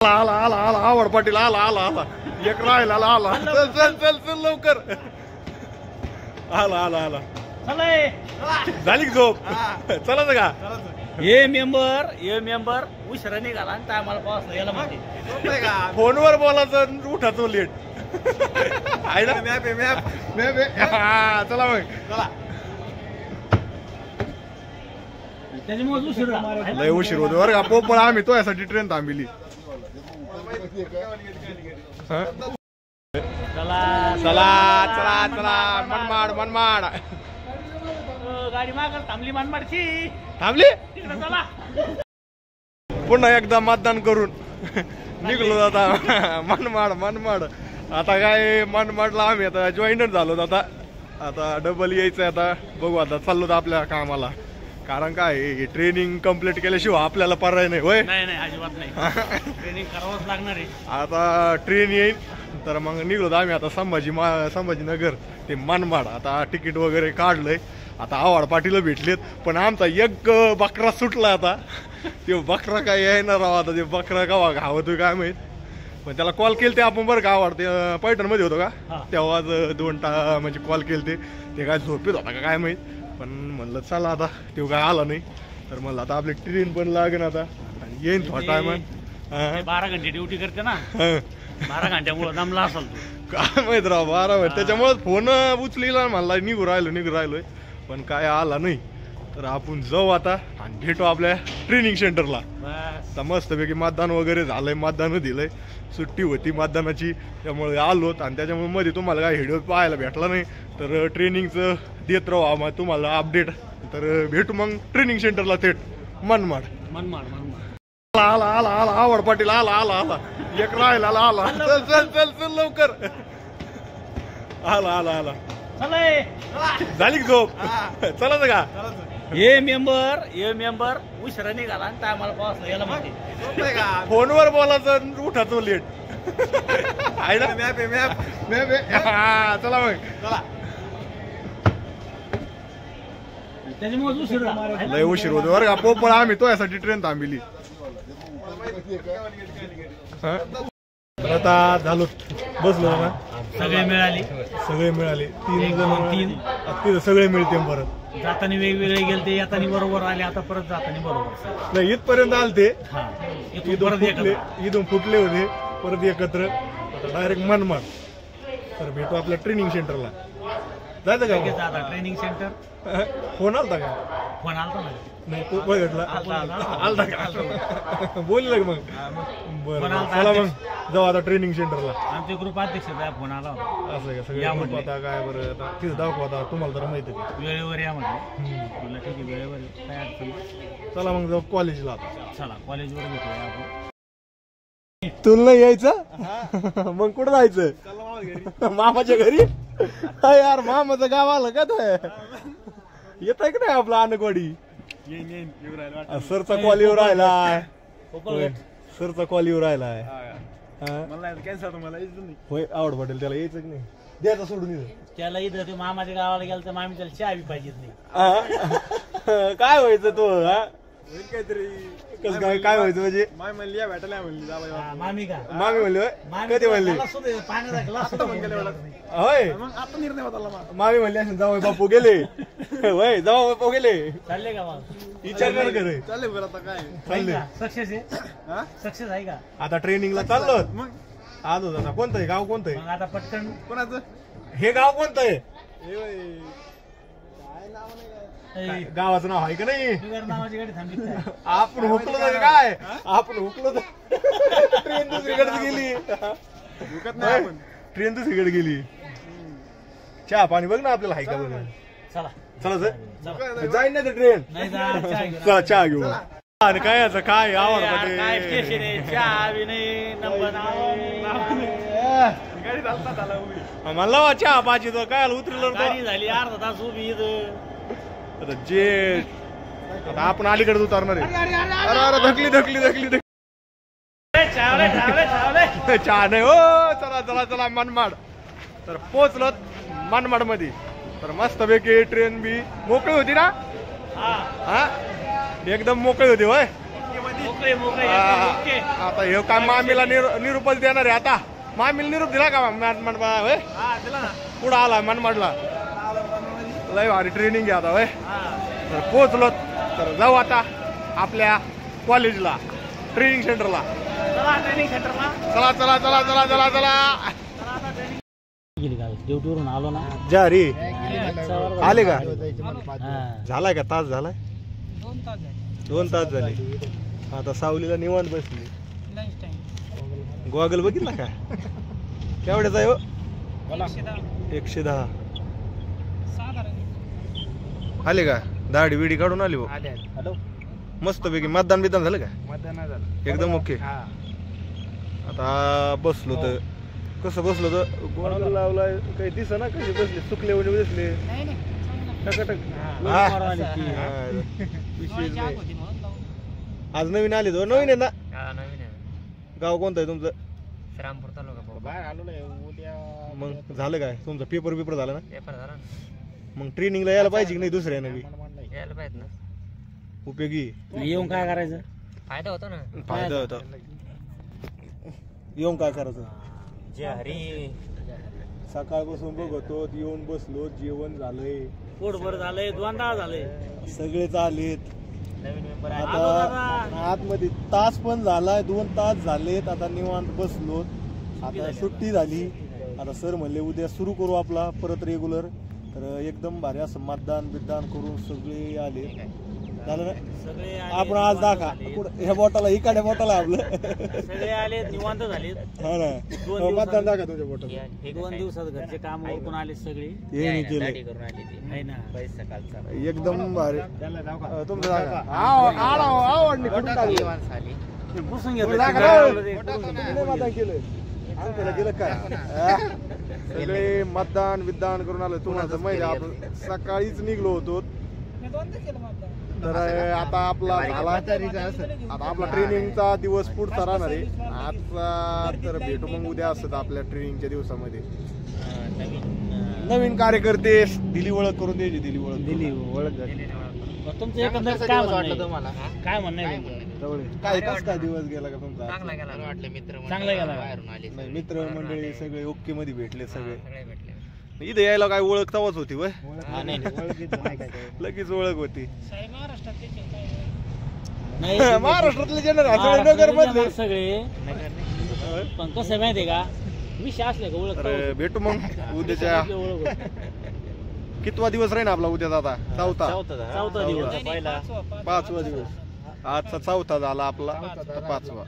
आला आला आला आवड पाटील आला आला आला एक राहिला आला चल चल चल चल लवकर आला आला आला झाली की झोप चला का हे मेंबर उशिरा निघाला आणि आम्हाला पाऊस यायला माहिती फोनवर बोलायचं उठायचं लेट आहे ना मॅप चला मग चला त्याच्यामुळे उशीर लय उशीर होतो बरं का पोपळ आम्ही तो यासाठी ट्रेन थांबली चला चला चला चला मनमाड मनमाड गाडी मागं थांबली मनमाडची थांबली तिकडे चला पुन्हा एकदा मतदान करून निघलो आता मनमाड मनमाड आता काय मनमाडला आम्ही आता जॉईनच झालो आता आता डबल यायचं आता बघू आता चाललो तर आपल्या कामाला कारण काय ट्रेनिंग कंप्लीट केल्याशिवाय आपल्याला पर्याय नाही होय नाही नाही अजिबात नाही ट्रेनिंग करावंच लागणार आहे आता ट्रेन येईल तर मग निघलो आम्ही आता संभाजीनगर ते मनमाड आता तिकीट वगैरे काढलंय आता आवाड पाटील भेटलेत पण आमचा एक बकरा सुटला आता ते बकरा काय येणार राव आता ते बकरा गावा घावतोय काय माहित पण त्याला कॉल केले ते आपण बरं का आवाड ते पैठण मध्ये होतो का तेव्हा 2 म्हणजे कॉल केले ते काय झोपेत होता का काय माहित पण म्हणलं चला आता ते काय आला नाही तर म्हणलं आता आपली ट्रेन पण लागेल आता आणि येईन थोडा टाइम 12 घंटे ड्युटी करते ना 12 घंट्यामुळे दमला असेल तू काय माहित राव 12 घंटे त्याच्यामुळे फोन उचलीला म्हणला निघू राहिलोय पण काय आला नाही तर आपण जाऊ आता आणि भेटू आपल्या ट्रेनिंग सेंटरला आता मस्तपैकी मतदान वगैरे झालंय मतदान दिलंय सुट्टी होती मतदानाची त्यामुळे आलो आणि त्याच्यामुळे मध्ये तुम्हाला काय व्हिडिओ पाहायला भेटला नाही तर ट्रेनिंगचं देत राहू आम्हाला तुम्हाला अपडेट तर भेटू मग ट्रेनिंग सेंटरला थेट मनमाड आला आला आला आवड पाटील आला आला आला एक राहिला आला चल चल चल चल लवकर आला आला आला झाली की झोप चला का हे मेंबर उशिरा निघाला आणि आम्हाला पाऊस यायला माहिती फोनवर बोलायचं उठायचं लेट आहे ना मॅप चला मग चला त्याच्यामुळे उशीर लय उशीर होतो बरं का पोपळ आम्ही तो यासाठी ट्रेन थांबली आता झालो बसलो ना सगळे मिळाले 3 जण तिथे सगळे मिळते परत जाताना वेगवेगळे गेलते येताना बरोबर आले आता परत जाताना बरोबर नाही इथपर्यंत आलते इथून फुटले होते परत एकत्र डायरेक्ट मनमाड तर भेटू आपल्या ट्रेनिंग सेंटरला जायचं का ट्रेनिंग सेंटर फोन आलता का फोन आलता ना नाही तू बघितला आलता का बोलले मग बरं चला मग जाऊ आता ट्रेनिंग सेंटरला आमचे ग्रुप अध्यक्ष फोन आला असं का सगळं आता काय बरं आता तिथं दाखवू आता तुम्हाला तर माहिती आहे वेळेवर या म्हटलं ठीक आहे वेळेवर काय अडचण चला मग जाऊ कॉलेजला आता चला कॉलेजवर भेटूया आपण तुला नाही यायचं मग कुठं जायचं मामाच्या घरी यार मामाचं गाव आलं का ते येत आहे का नाही आपला अनकवाडी सरचा कॉलीवर राहिलाय सरचा कॉलीवर राहिलाय होय आवड पटेल त्याला यायचं की नाही द्यायचं सोडून येतं त्याला इथं ते मामाच्या गावाला गेलं तर मामी त्याला चहा बी पाहिजेत नाही काय व्हायचं तो काहीतरी कसं काय व्हायचं म्हणजे मामी मामी म्हणली कधी म्हणली होय मामी म्हणली असं जाऊ बापू गेले होय जाऊ बापू गेले चालले का मग विचार कर करे चालले सक्सेस आहे का आता ट्रेनिंगला चाललो मग आज होता कोणतं आहे गाव कोणतं आहे आता पटकन कोणाचं हे गाव कोणतं आहे गावाचं नाव आहे का नाही नावाची गाडी थांबली आपण हुकलो तर काय आपण हुकलो तर ट्रेन दुसरीकडे गेली ट्रेन दुसरीकडे गेली चहा पाणी बघ ना आपल्याला हाय का बघ चला चला जाईन ना ते ट्रेन चला चहा घेऊ आणि काय याचं काय आवड मला चहा पाहिजे तर काय उतरलं झाली अर्धा तास उभी आता जे आता आपण अलीकडे उतरणार आहे अरे धकली धकली धकली धकली चहा नाही हो चला चला चला मनमाड तर पोचलो मनमाड मध्ये तर मस्त पैकी ट्रेन बी मोकळी होती ना हा एकदम मोकळी होती होय मोकळे मोकळे ओके. आता हे काय मामीला निरूपच देणार आहे आता. मामीला निरूप दिला का होय हा दिला ना. पुढं आला मनमाडला. लय भारी ट्रेनिंग घ्या आता होय. हा तर पोहोचलो तर जाऊ आता आपल्या कॉलेजला ट्रेनिंग सेंटरला. चला ट्रेनिंग सेंटरला. चला चला चला चला चला चला. ड्युटीवरून आलो ना. जा रे आले का? हा. झालाय का? तास झालाय? 2 तास झाले. आता सावलीला निवांत बसली. गॉगल बघितला का? केवढ्याचा आहे हो? 110. आले का? दाढी बिडी काढून आली हो. हॅलो. मस्त पैकी मतदान बिदान झालं का? मतदान झालं एकदम ओके. आता बसलो तर कसं बसलो तर गॉगल लावलाय काही दिस ना कशी बसले चुकले म्हणजे बसले टकाटक. विशेष नाही. आज नवीन आले तो. नवीन आहे ना? गाव कोणतं आहे तुमचं? श्रीरामपूर तालुका. बाहेर आलो नाही उद्या. मग झालं काय तुमचं? पेपर झालं ना? पेपर झाला ना. मग ट्रेनिंगला यायला पाहिजे की नाही दुसऱ्या नवी? यायला पाहिजे ना. उपयोगी येऊन काय करायचं? फायदा होतो ना. फायदा होता. येऊन काय करायचं? जे हरी सकाळपासून बघतो येऊन बसलो. जेवण झालंय, पोटभर झालंय, दोनदा झालंय. सगळेच आलेत. नवीन मेंबर आता आतमध्ये तास पण झालाय. 2 तास झालेत. आता निवांत बसलो. आता सुट्टी झाली. आता सर म्हणले उद्या सुरू करू आपला परत रेग्युलर. तर एकदम भारी असं मतदान बिदान करून सगळे आले. झालं ना? सगळे आपण आज दाखवा ह्या बोटाला इकडे बोटाला आपलं सगळे आले निवांत झाले. हा ना. मतदान दाखवा तुमच्या बोटाला. 2 दिवसात घरचे काम उरकून आले सगळे. हे नाही केलं आहे ना. सकाळचा एकदम भारी. तुमचं दाखवा. आवडली कुठून टाकली? पुसून मतदान केलं आमच्याला केलं काय? सगळे मतदान विधान करून आलं. तुम्हाला माहिती आपण सकाळीच निघलो होतो. तर आता आपला झाला. आता आपला ट्रेनिंगचा दिवस पुढचा राहणार आहे. आजचा तर भेटू मग उद्या असत आपल्या ट्रेनिंगच्या दिवसामध्ये. नवीन कार्यकर्ते दिली ओळख करून द्यायची. दिली ओळख तुमचं एकंदरीत काय वाटलं तुम्हाला? काय म्हणणं आहे? काय कसं काय दिवस गेला का तुमचा? चांगला गेला. चांगला गेला. नाही, मित्र मंडळी सगळे ओके मध्ये भेटले सगळे. इथे यायला काय ओळख तवाच होती वय? लगेच ओळख होती. महाराष्ट्रातले जनरल नगर मधले सगळे. पण कसं माहितीये का विषय असले का ओळख. भेटू मग उद्याच्या. कितवा दिवस राहील आपला उद्याचा? आता चौथा दिवस. 5वा दिवस. आजचा 4था झाला आपला. 5वा.